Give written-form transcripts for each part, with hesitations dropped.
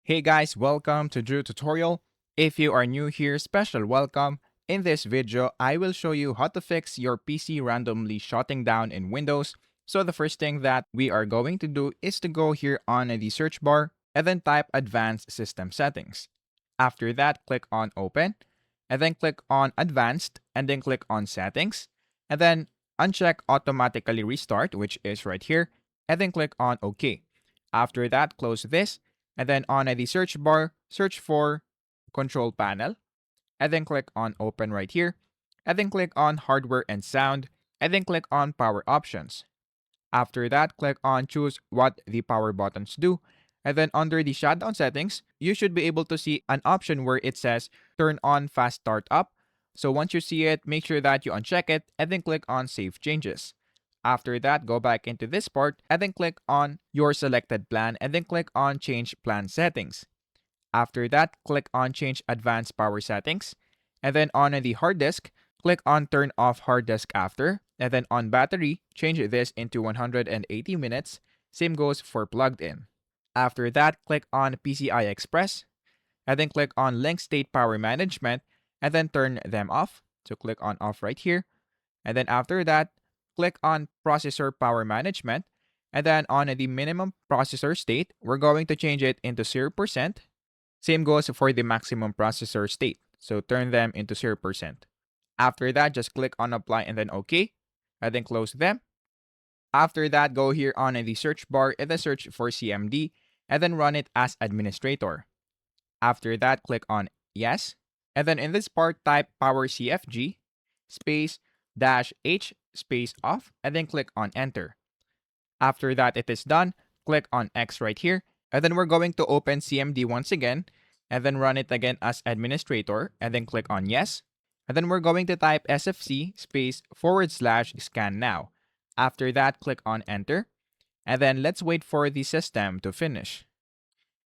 Hey guys, welcome to Drew Tutorial. If you are new here, special welcome. In this video, I will show you how to fix your PC randomly shutting down in Windows. So the first thing that we are going to do is to go here on the search bar and then type Advanced System Settings. After that, click on Open and then click on Advanced and then click on Settings and then uncheck Automatically Restart, which is right here, and then click on OK. After that, close this and then on the search bar, search for Control Panel, and then click on Open right here, and then click on Hardware and Sound, and then click on Power Options. After that, click on Choose what the power buttons do, and then under the shutdown settings, you should be able to see an option where it says Turn on Fast Startup. So once you see it, make sure that you uncheck it, and then click on Save Changes. After that, go back into this part and then click on your selected plan and then click on Change Plan Settings. After that, click on Change Advanced Power Settings. And then on the hard disk, click on Turn off hard disk after. And then on battery, change this into 180 minutes. Same goes for plugged in. After that, click on PCI Express. And then click on Link State Power Management. And then turn them off. So click on off right here. And then after that, click on Processor Power Management, and then on the minimum processor state, we're going to change it into 0%. Same goes for the maximum processor state, so turn them into 0%. After that, just click on Apply and then OK, and then close them. After that, go here on the search bar and then search for CMD, and then run it as administrator. After that, click on Yes, and then in this part, type Power CFG space -H space off and then click on enter. After that it is done, click on X right here and then we're going to open CMD once again and then run it again as administrator and then click on yes. And then we're going to type SFC space /scan now. After that, click on enter and then let's wait for the system to finish.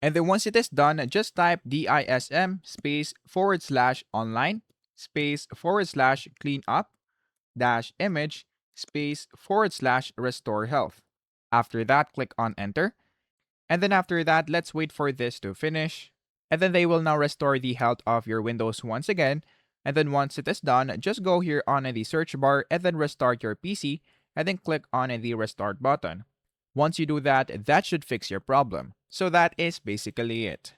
And then once it is done, just type DISM space /online space /cleanup -image space /restore health. After that, click on enter. And then after that, let's wait for this to finish. And then they will now restore the health of your Windows once again. And then once it is done, just go here on the search bar and then restart your PC and then click on the restart button. Once you do that, that should fix your problem. So that is basically it.